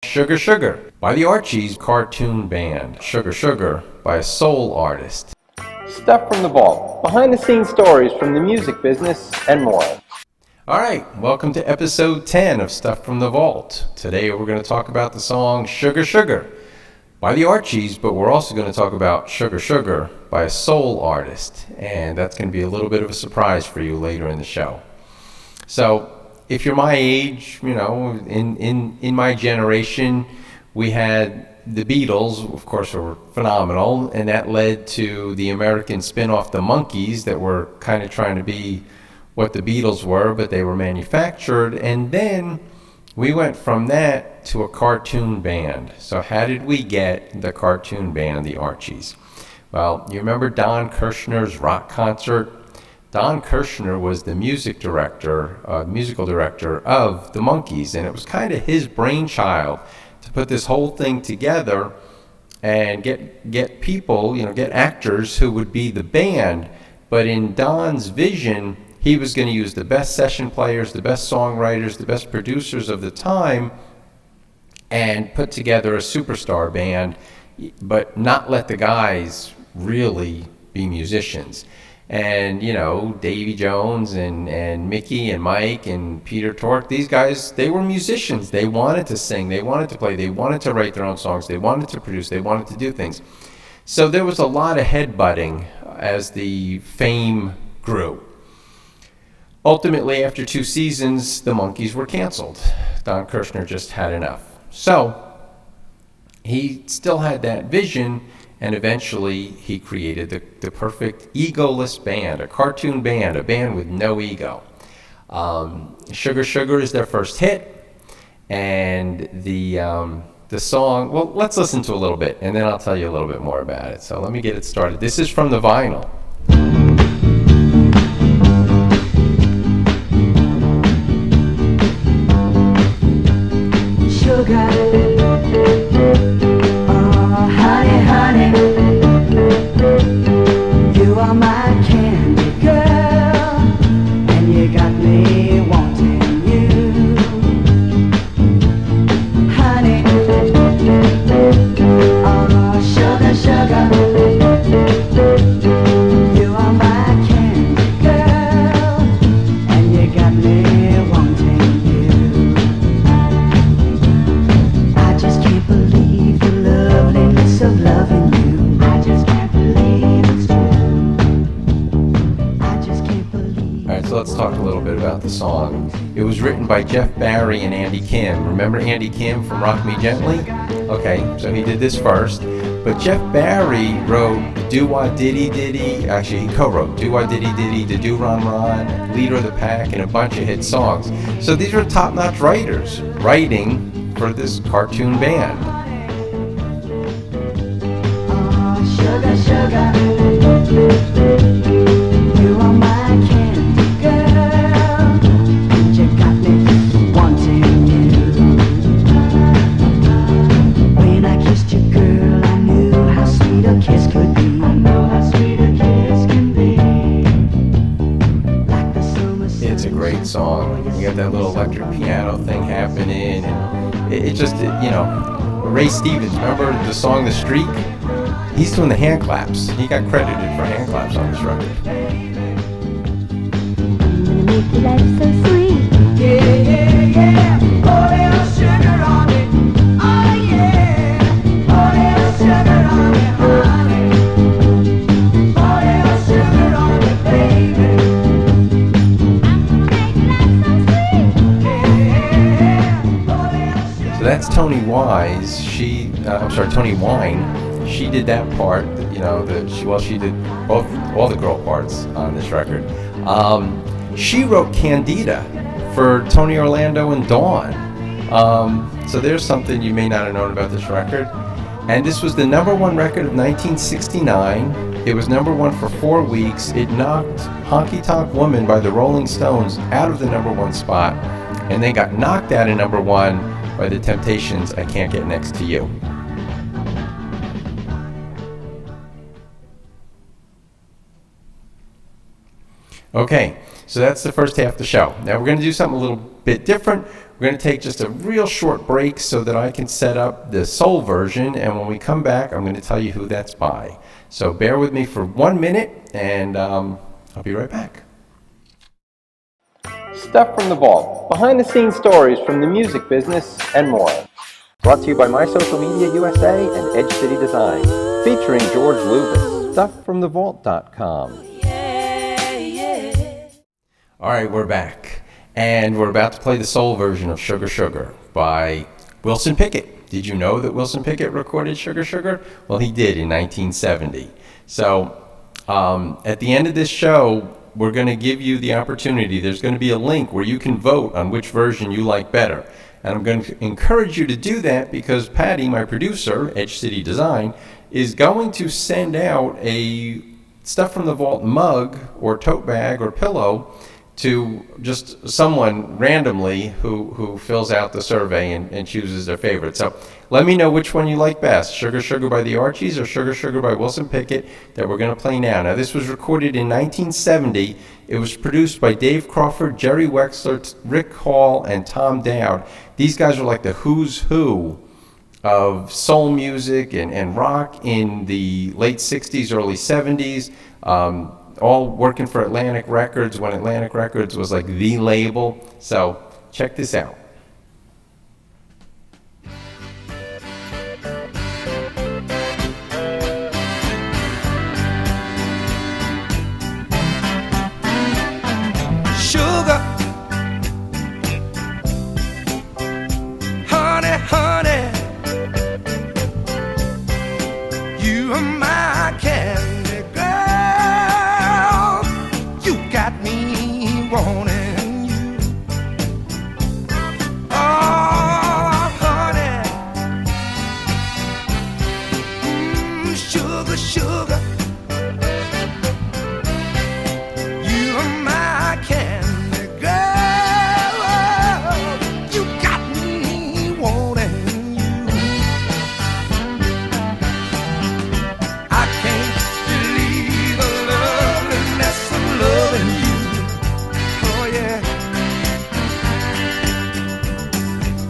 Sugar Sugar by the Archies cartoon band. Sugar Sugar by a soul artist. Stuff from the Vault, behind-the-scenes stories from the music business, and more. All right, welcome to episode 10 of Stuff from the Vault. Today we're going to talk about the song Sugar Sugar by the Archies, but we're also going to talk about Sugar Sugar by a soul artist, and that's going to be a little bit of a surprise for you later in the show. So, if you're my age, you know, in my generation, we had the Beatles, of course, were phenomenal, and that led to the American spin-off, the Monkees, that were kind of trying to be what the Beatles were, but they were manufactured, and then we went from that to a cartoon band. So how did we get the cartoon band, the Archies? Well, you remember Don Kirshner's rock concert? Don Kirshner was the musical director of the Monkees, and it was kind of his brainchild to put this whole thing together and get people, get actors who would be the band. But in Don's vision, he was going to use the best session players, the best songwriters, the best producers of the time, and put together a superstar band, but not let the guys really be musicians. And, Davy Jones and Mickey and Mike and Peter Tork, these guys, they were musicians. They wanted to sing, they wanted to play, they wanted to write their own songs, they wanted to produce, they wanted to do things. So there was a lot of headbutting as the fame grew. Ultimately, after 2 seasons, the Monkees were canceled. Don Kirshner just had enough. So he still had that vision, and eventually he created the perfect egoless band, a cartoon band, a band with no ego. Sugar Sugar is their first hit, and the song, well, let's listen to a little bit, and then I'll tell you a little bit more about it. So let me get it started. This is from the vinyl. Sugar, oh honey, honey, you are my candy girl, and you got me wanting you, honey, oh sugar, sugar, you are my candy girl, and you got me wanting you. Of loving you, I just can't believe it's true. I just can't believe. All right, so let's talk a little bit about the song. It was written by Jeff Barry and Andy Kim. Remember Andy Kim from Rock Me Gently? Okay, so he did this first. But Jeff Barry wrote Do-Wah Diddy Diddy, actually he co-wrote Do-Wah Diddy Diddy, The Do Ron Ron, Leader of the Pack, and a bunch of hit songs. So these are top-notch writers writing for this cartoon band. Sugar, sugar, you are my candy girl, and you got me wanting you. When I kissed you, girl, I knew how sweet a kiss could be. I know how sweet a kiss can be. Like the summer sun. It's a great song. You got that little electric piano thing happening, and it just, Ray Stevens, remember the song The Streak? He's doing the hand claps. He got credited for hand claps on this record. Make your life so sweet. Yeah, yeah, yeah. Pour a little sugar on it. Oh, yeah. Pour a little sugar on it, honey. Pour a little sugar on it, baby. I'm gonna make your life so sweet. Yeah, pour a little sugar. So that's Tony Wise. Tony Wine. She did that part, she did all the girl parts on this record. She wrote Candida for Tony Orlando and Dawn. So there's something you may not have known about this record. And this was the #1 record of 1969. It was #1 for 4 weeks. It knocked Honky Tonk Woman by the Rolling Stones out of the #1 spot, and then got knocked out of #1 by the Temptations' I Can't Get Next to You. Okay, so that's the first half of the show. Now we're going to do something a little bit different. We're going to take just a real short break so that I can set up the soul version, and when we come back, I'm going to tell you who that's by. So bear with me for 1 minute, and I'll be right back. Stuff from the Vault, behind-the-scenes stories from the music business and more. Brought to you by My Social Media USA and Edge City Design. Featuring George Lubis. StuffFromTheVault.com. All right, we're back. And we're about to play the soul version of Sugar Sugar by Wilson Pickett. Did you know that Wilson Pickett recorded Sugar Sugar? Well, he did in 1970. So at the end of this show, we're going to give you the opportunity. There's going to be a link where you can vote on which version you like better. And I'm going to encourage you to do that because Patty, my producer, Edge City Design, is going to send out a Stuff from the Vault mug or tote bag or pillow to just someone randomly who fills out the survey and chooses their favorite. So let me know which one you like best, Sugar Sugar by the Archies or Sugar Sugar by Wilson Pickett, that we're going to play now. Now, this was recorded in 1970. It was produced by Dave Crawford, Jerry Wexler, Rick Hall, and Tom Dowd. These guys are like the who's who of soul music and rock in the late 60s, early 70s. All working for Atlantic Records when Atlantic Records was like the label. So check this out. Sugar, honey, honey, you are my candy girl. You got me wanting you. Oh, honey, sugar, sugar, you are my candy girl. You got me wanting you. I can't believe the loveliness of loving you. Oh yeah.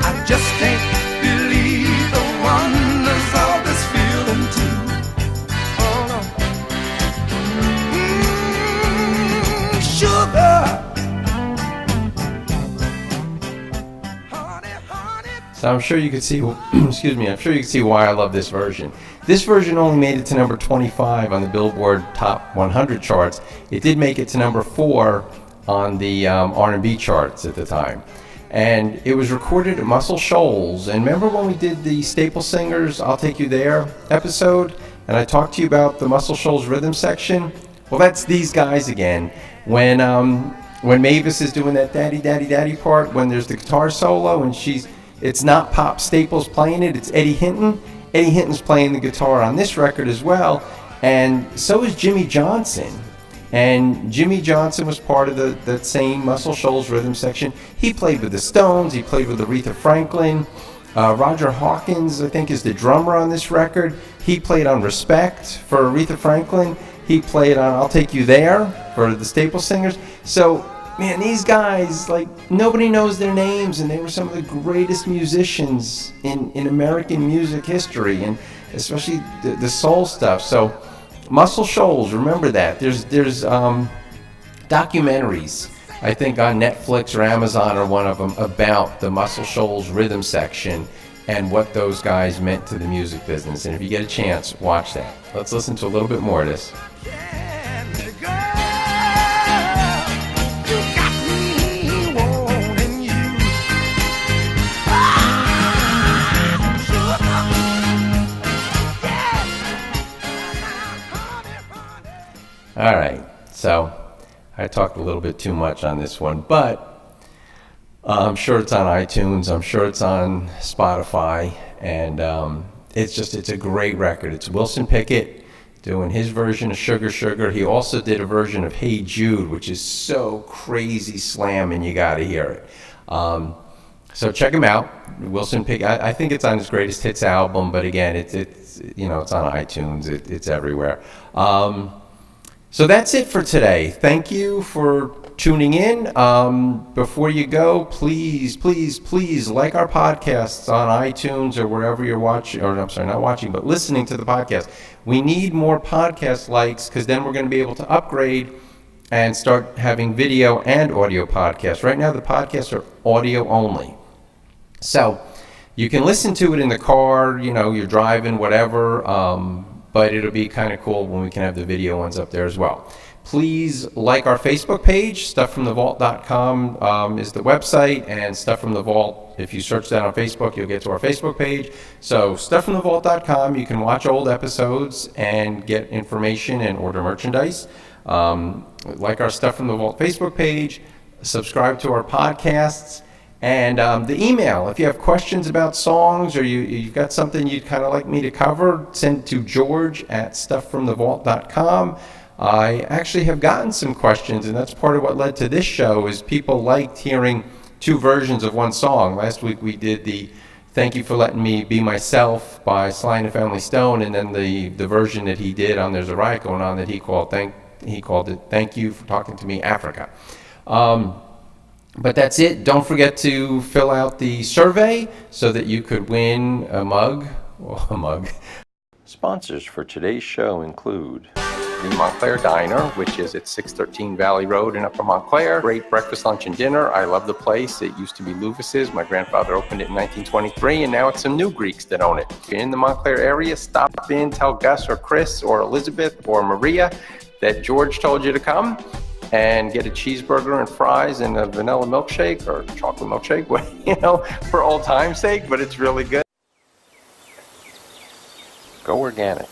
I just can't believe the wonders of this feeling too. Oh no. Sugar. Honey, honey. So I'm sure you could see, excuse me, I'm sure you can see why I love this version. This version only made it to number 25 on the Billboard Top 100 charts. It did make it to number 4 on the R&B charts at the time. And it was recorded at Muscle Shoals. And remember when we did the Staple Singers, I'll Take You There episode? And I talked to you about the Muscle Shoals rhythm section? Well, that's these guys again. When Mavis is doing that daddy, daddy, daddy part, when there's the guitar solo and it's not Pop Staples playing it, it's Eddie Hinton. Eddie Hinton's playing the guitar on this record as well, and so is Jimmy Johnson. And Jimmy Johnson was part of that same Muscle Shoals rhythm section. He played with the Stones, he played with Aretha Franklin. Roger Hawkins, I think, is the drummer on this record. He played on Respect for Aretha Franklin. He played on I'll Take You There for the Staple Singers. So, man, these guys, like, nobody knows their names, and they were some of the greatest musicians in American music history, and especially the soul stuff. So, Muscle Shoals, remember that. There's documentaries, I think, on Netflix or Amazon or one of them, about the Muscle Shoals rhythm section and what those guys meant to the music business. And if you get a chance, watch that. Let's listen to a little bit more of this. Candy girl, you got me wanting you. Sugar, yeah. All right, so I talked a little bit too much on this one, but I'm sure it's on iTunes, I'm sure it's on Spotify, and it's a great record. It's Wilson Pickett doing his version of Sugar Sugar. He also did a version of Hey Jude, which is so crazy slamming, you gotta hear it. So check him out, Wilson Pickett. I think it's on his greatest hits album, but again, it's on iTunes, it's everywhere. So that's it for today. Thank you for tuning in. Before you go, please, please, please like our podcasts on iTunes or wherever you're watching, or I'm sorry, not watching, but listening to the podcast. We need more podcast likes because then we're going to be able to upgrade and start having video and audio podcasts. Right now, the podcasts are audio only. So you can listen to it in the car, you're driving, whatever, but it'll be kind of cool when we can have the video ones up there as well. Please like our Facebook page. StuffFromTheVault.com is the website, and Stuff from the Vault, if you search that on Facebook, you'll get to our Facebook page. So StuffFromTheVault.com, you can watch old episodes and get information and order merchandise. Like our Stuff from the Vault Facebook page, subscribe to our podcasts, and the email. If you have questions about songs or you've got something you'd kind of like me to cover, send to george@stufffromthevault.com. I actually have gotten some questions, and that's part of what led to this show, is people liked hearing two versions of one song. Last week we did the Thank You for Letting Me Be Myself by Sly and the Family Stone, and then the version that he did on There's a Riot Going On that he called it Thank You for Talking to Me, Africa. But that's it. Don't forget to fill out the survey so that you could win a mug. Sponsors for today's show include the Montclair Diner, which is at 613 Valley Road in Upper Montclair. Great breakfast, lunch, and dinner. I love the place. It used to be Louvis's. My grandfather opened it in 1923, and now it's some new Greeks that own it. If you're in the Montclair area, stop in, tell Gus or Chris or Elizabeth or Maria that George told you to come, and get a cheeseburger and fries and a vanilla milkshake or chocolate milkshake, for old time's sake, but it's really good. Go organic.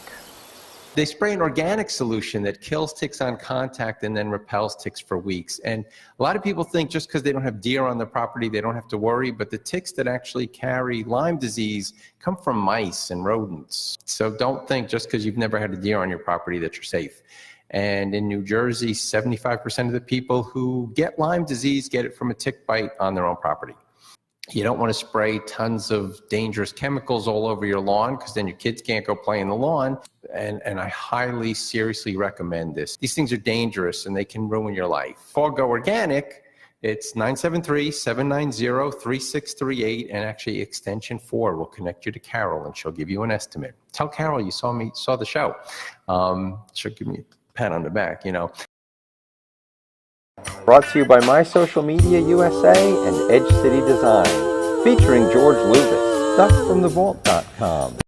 They spray an organic solution that kills ticks on contact and then repels ticks for weeks. And a lot of people think just because they don't have deer on their property, they don't have to worry, but the ticks that actually carry Lyme disease come from mice and rodents. So don't think just because you've never had a deer on your property that you're safe. And in New Jersey, 75% of the people who get Lyme disease get it from a tick bite on their own property. You don't want to spray tons of dangerous chemicals all over your lawn because then your kids can't go play in the lawn. And I highly, seriously recommend this. These things are dangerous and they can ruin your life. For Go Organic, it's 973-790-3638, and actually extension 4 will connect you to Carol and she'll give you an estimate. Tell Carol you saw the show. She'll give me a pat on the back, Brought to you by My Social Media USA and Edge City Design. Featuring George Lucas. StuffFromTheVault.com.